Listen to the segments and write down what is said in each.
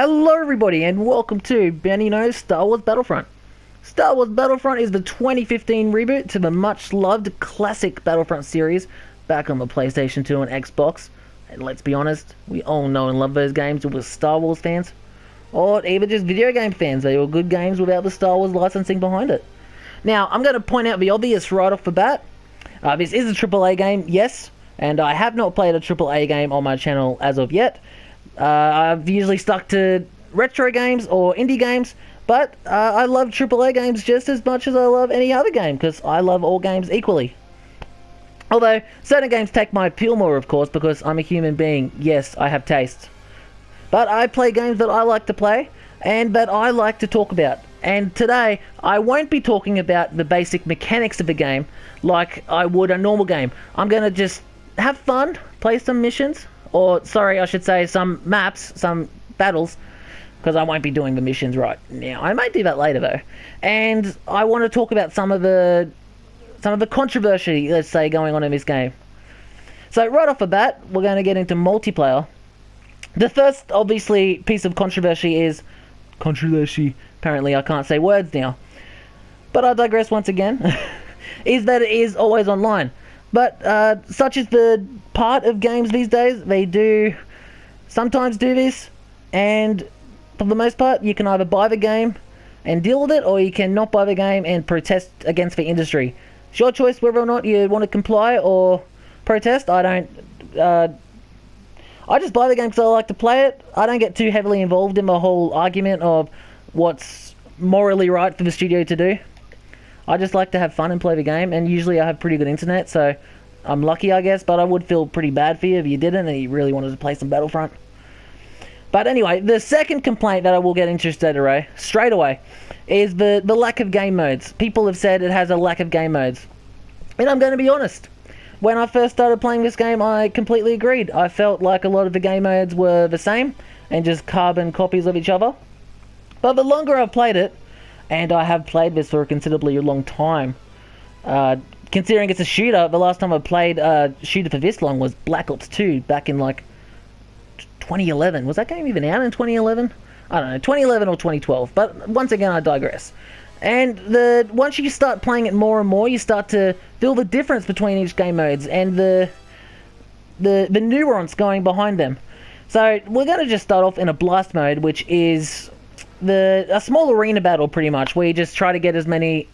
Hello everybody and welcome to Benny Knows Star Wars Battlefront. Star Wars Battlefront is the 2015 reboot to the much loved classic Battlefront series back on the PlayStation 2 and Xbox. And let's be honest, we all know and love those games with Star Wars fans. Or even just video game fans. They were good games without the Star Wars licensing behind it. Now, I'm going to point out the obvious right off the bat. This is a AAA game, yes. And I have not played a AAA game on my channel as of yet. I've usually stuck to retro games or indie games, but I love AAA games just as much as I love any other game, because I love all games equally. Although, certain games take my appeal more, of course, because I'm a human being. Yes, I have tastes. But I play games that I like to play, and that I like to talk about. And today, I won't be talking about the basic mechanics of the game like I would a normal game. I'm going to just have fun, play some missions, or, sorry, I should say some maps, some battles, because I won't be doing the missions right now. I might do that later, though. And I want to talk about some of the controversy, let's say, going on in this game. So, right off the bat, we're going to get into multiplayer. The first, obviously, piece of controversy is... Controversy. Apparently, I can't say words now. But I digress once again. Is that it is always online. But such is the part of games these days. They do sometimes do this, and for the most part, you can either buy the game and deal with it, or you can not buy the game and protest against the industry. It's your choice whether or not you want to comply or protest. I don't. I just buy the game because I like to play it. I don't get too heavily involved in the whole argument of what's morally right for the studio to do. I just like to have fun and play the game, and usually I have pretty good internet, so I'm lucky, I guess, but I would feel pretty bad for you if you didn't and you really wanted to play some Battlefront. But anyway, the second complaint that I will get into straight away is the lack of game modes. People have said it has a lack of game modes. And I'm going to be honest. When I first started playing this game, I completely agreed. I felt like a lot of the game modes were the same and just carbon copies of each other. But the longer I've played it, and I have played this for a considerably long time. Considering it's a shooter, the last time I played a shooter for this long was Black Ops 2 back in like 2011. Was that game even out in 2011? I don't know, 2011 or 2012. But once again, I digress. And once you start playing it more and more, you start to feel the difference between each game modes and the nuance going behind them. So we're going to just start off in a blast mode, which is a small arena battle, pretty much, where you just try to kill as many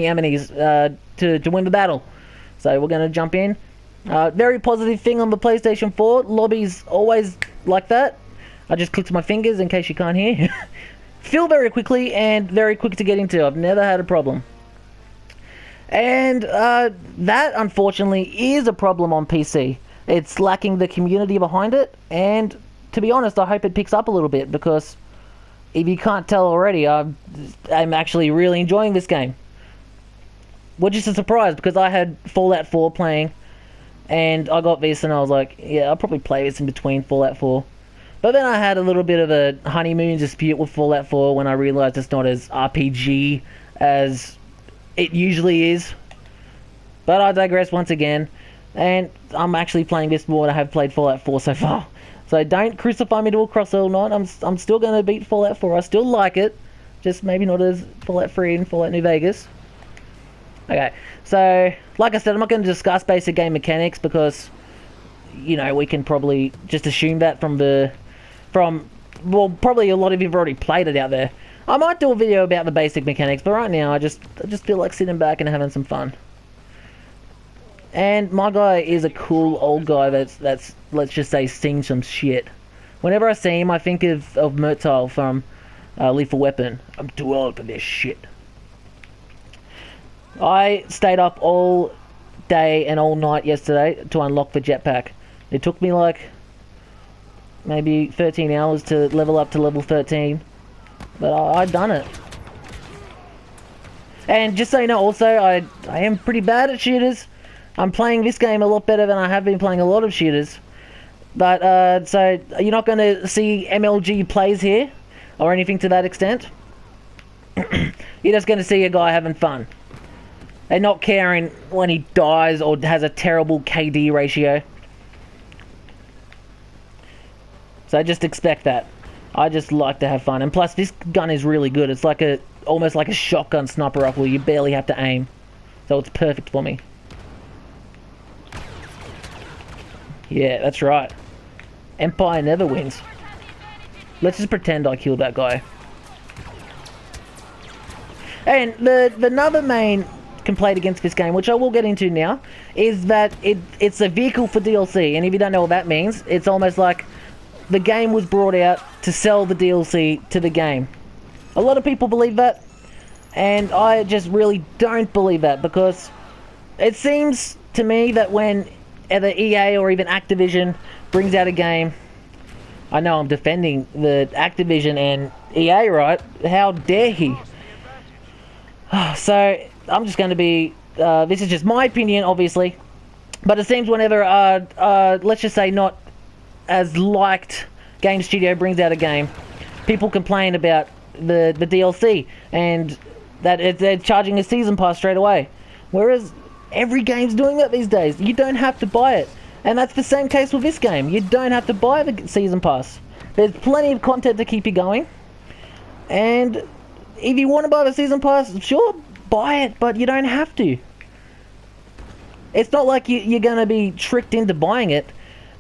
enemies to win the battle. So we're going to jump in. Very positive thing on the PlayStation 4. Lobbies always like that. I just clicked my fingers in case you can't hear. Fill very quickly and very quick to get into. I've never had a problem. And that, unfortunately, is a problem on PC. It's lacking the community behind it. And to be honest, I hope it picks up a little bit, because if you can't tell already, I'm actually really enjoying this game. Which is a surprise, because I had Fallout 4 playing, and I got this and I was like, yeah, I'll probably play this in between Fallout 4. But then I had a little bit of a honeymoon dispute with Fallout 4 when I realized it's not as RPG as it usually is. But I digress once again, and I'm actually playing this more than I have played Fallout 4 so far. So don't crucify me to a cross all night. I'm still going to beat Fallout 4. I still like it. Just maybe not as Fallout 3 and Fallout New Vegas. Okay, so like I said, I'm not going to discuss basic game mechanics because, you know, we can probably just assume that well, probably a lot of you have already played it out there. I might do a video about the basic mechanics, but right now I just feel like sitting back and having some fun. And my guy is a cool old guy that's let's just say seen some shit. Whenever I see him, I think of Murtaugh from Lethal Weapon. I'm too old for this shit. I stayed up all day and all night yesterday to unlock the jetpack. It took me like maybe 13 hours to level up to level 13. But I've done it. And just so you know, also, I am pretty bad at shooters. I'm playing this game a lot better than I have been playing a lot of shooters. But, so, you're not going to see MLG plays here, or anything to that extent. You're just going to see a guy having fun. And not caring when he dies or has a terrible KD ratio. So just expect that. I just like to have fun. And plus, this gun is really good. It's like almost like a shotgun sniper rifle. You barely have to aim. So it's perfect for me. Yeah, that's right. Empire never wins. Let's just pretend I killed that guy. And the another main complaint against this game, which I will get into now, is that it's a vehicle for DLC. And if you don't know what that means, it's almost like the game was brought out to sell the DLC to the game. A lot of people believe that, and I just really don't believe that, because it seems to me that when either EA or even Activision brings out a game, I know I'm defending the Activision and EA, right? How dare he? So I'm just going to be, this is just my opinion, obviously, but it seems whenever, let's just say not as liked game studio brings out a game, people complain about the DLC, and that they're charging a season pass straight away. Whereas every game's doing that these days. You don't have to buy it. And that's the same case with this game. You don't have to buy the season pass. There's plenty of content to keep you going. And if you want to buy the season pass, sure, buy it, but you don't have to. It's not like you're going to be tricked into buying it,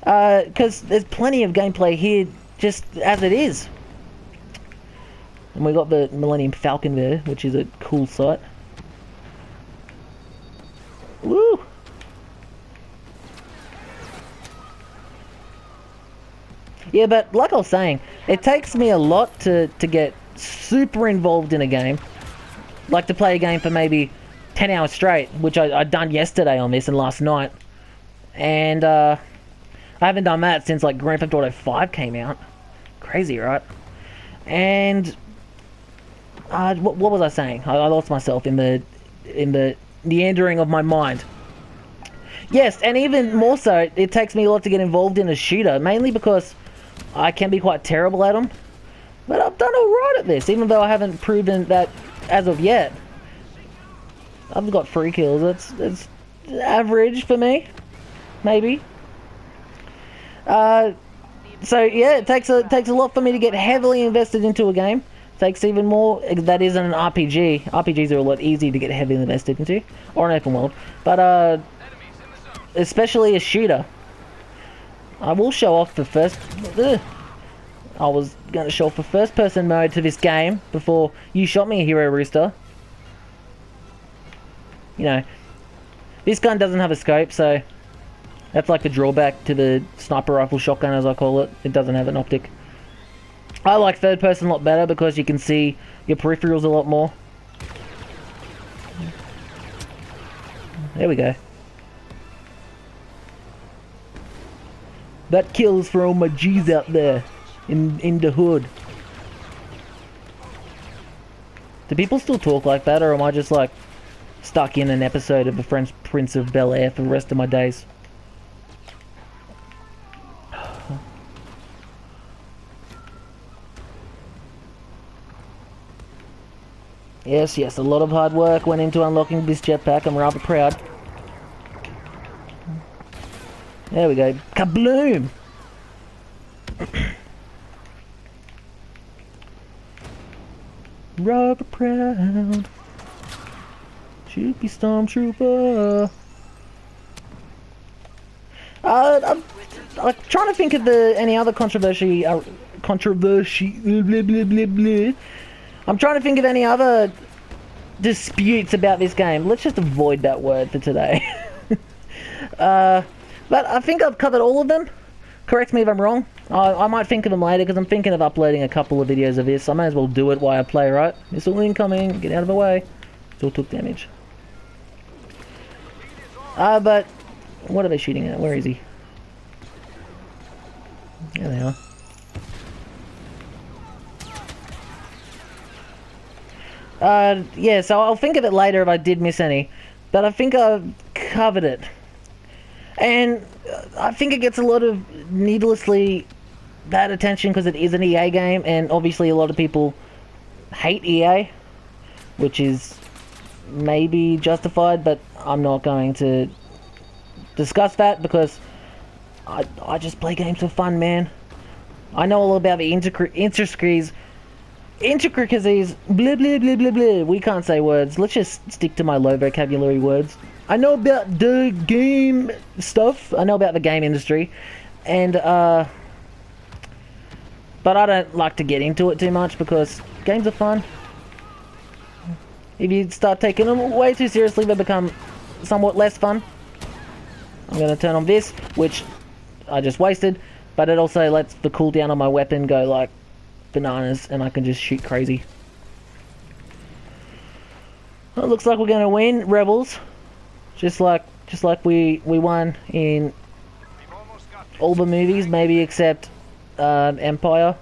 because there's plenty of gameplay here just as it is. And we got the Millennium Falcon there, which is a cool sight. Woo! Yeah, but like I was saying, it takes me a lot to get super involved in a game. Like to play a game for maybe 10 hours straight, which I done yesterday on this and last night. And I haven't done that since like Grand Theft Auto 5 came out. Crazy, right? And what was I saying? I lost myself in the meandering of my mind. Yes, and even more so, it takes me a lot to get involved in a shooter, mainly because I can be quite terrible at them. But I've done alright at this, even though I haven't proven that as of yet. I've got 3 kills. That's average for me, maybe. So yeah, it takes a lot for me to get heavily invested into a game. Takes even more. That isn't an RPG. RPGs are a lot easier to get heavily invested into, or an open world. But especially a shooter. I will show off the first. I was going to show off the first-person mode to this game before you shot me, Hero Rooster. You know, this gun doesn't have a scope, so that's like the drawback to the sniper rifle shotgun, as I call it. It doesn't have an optic. I like third person a lot better because you can see your peripherals a lot more. There we go. That kills for all my G's out there in the hood. Do people still talk like that, or am I just like stuck in an episode of The French Prince of Bel-Air for the rest of my days? Yes, a lot of hard work went into unlocking this jetpack. I'm rather proud. There we go. Kabloom! Rather proud. Should be Stormtrooper. I'm trying to think of any other controversy. Blah, blah, blah, blah. I'm trying to think of any other disputes about this game. Let's just avoid that word for today. But I think I've covered all of them. Correct me if I'm wrong. I might think of them later because I'm thinking of uploading a couple of videos of this. I may as well do it while I play, right? Missile incoming. Get out of the way. Still took damage. But what are they shooting at? Where is he? There they are. Yeah, so I'll think of it later if I did miss any. But I think I've covered it. And I think it gets a lot of needlessly bad attention because it is an EA game, and obviously a lot of people hate EA, which is maybe justified, but I'm not going to discuss that because I just play games for fun, man. I know all about the intricacies, blah blah blah blah blah. We can't say words. Let's just stick to my low vocabulary words. I know about the game stuff. I know about the game industry, and but I don't like to get into it too much because games are fun. If you start taking them way too seriously, they become somewhat less fun. I'm going to turn on this, which I just wasted, but it also lets the cooldown on my weapon go like bananas, and I can just shoot crazy. Well, it looks like we're going to win, Rebels. Just like we won in all the movies, maybe except Empire.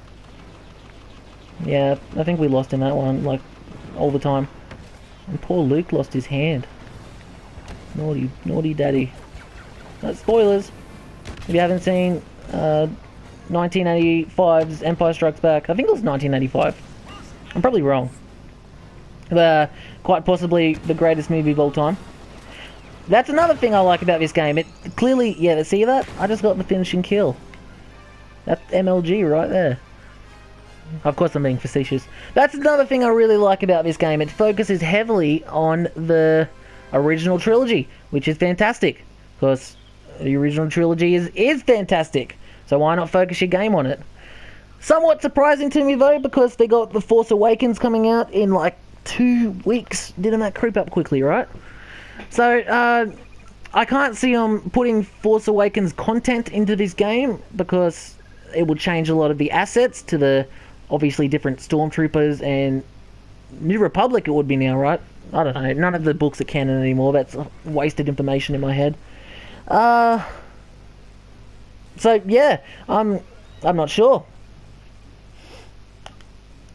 Yeah, I think we lost in that one, like, all the time. And poor Luke lost his hand. Naughty, naughty daddy. No, spoilers. If you haven't seen 1985's Empire Strikes Back. I think it was 1985. I'm probably wrong. Quite possibly the greatest movie of all time. That's another thing I like about this game. It clearly, yeah, see that? I just got the finishing kill. That's MLG right there. Of course I'm being facetious. That's another thing I really like about this game. It focuses heavily on the original trilogy, which is fantastic. Because the original trilogy is fantastic. So why not focus your game on it? Somewhat surprising to me though, because they got The Force Awakens coming out in like 2 weeks. Didn't that creep up quickly, right? So, I can't see them putting Force Awakens content into this game because it would change a lot of the assets to the obviously different stormtroopers, and New Republic it would be now, right? I don't know. None of the books are canon anymore. That's wasted information in my head. So yeah, I'm not sure,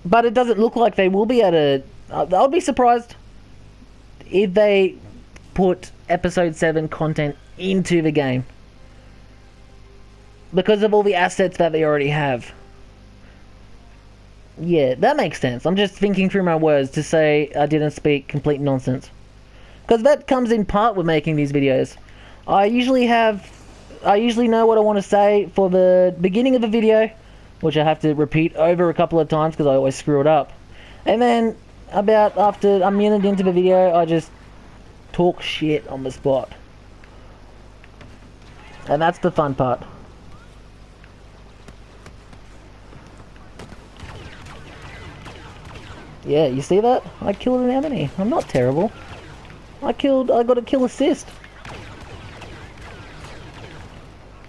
but it doesn't look like they will be able to. I'll be surprised if they put Episode 7 content into the game because of all the assets that they already have. Yeah, that makes sense. I'm just thinking through my words to say I didn't speak complete nonsense. Because that comes in part with making these videos. I usually know what I want to say for the beginning of the video, which I have to repeat over a couple of times because I always screw it up. And then about after a minute into the video, I just talk shit on the spot. And that's the fun part. Yeah, you see that? I killed an enemy. I'm not terrible. I got a kill assist.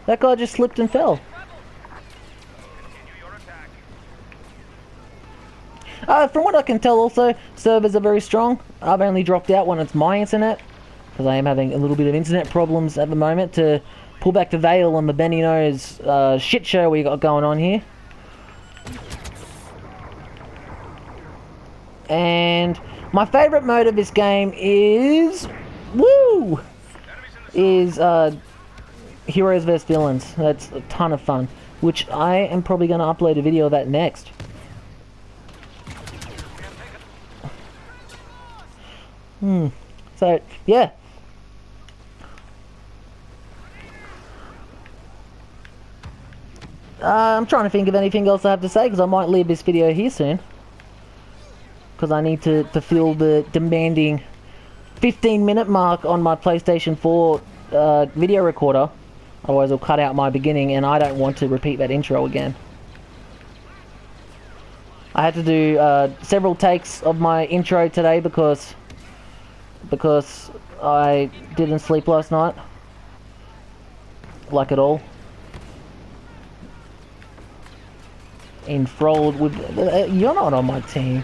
That guy just slipped and fell. From what I can tell also, servers are very strong. I've only dropped out when it's my internet, because I am having a little bit of internet problems at the moment to pull back the veil on the Benny Knows shit show we got going on here. And my favourite mode of this game is... Woo! Is Heroes vs Villains. That's a ton of fun. Which I am probably going to upload a video of that next. So, yeah. I'm trying to think of anything else I have to say, because I might leave this video here soon. Because I need to fill the demanding 15-minute mark on my PlayStation 4 video recorder. Otherwise it'll cut out my beginning, and I don't want to repeat that intro again. I had to do several takes of my intro today because I didn't sleep last night. Like at all. Enthralled with... you're not on my team.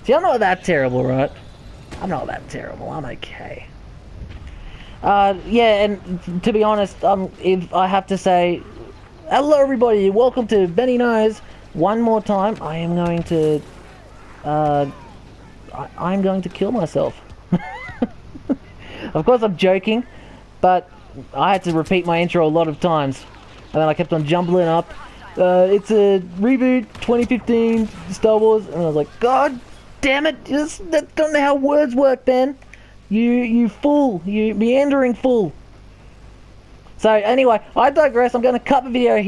See, I'm not that terrible, right? I'm not that terrible. I'm okay. Yeah, and to be honest, if I have to say... Hello, everybody. Welcome to Benny Knows. One more time, I am going to... I'm going to kill myself. Of course, I'm joking, but I had to repeat my intro a lot of times. And then I kept on jumbling up. It's a reboot, 2015, Star Wars. And I was like, God damn it, that's not how words work, Ben. You fool. You meandering fool. So anyway, I digress. I'm going to cut the video here.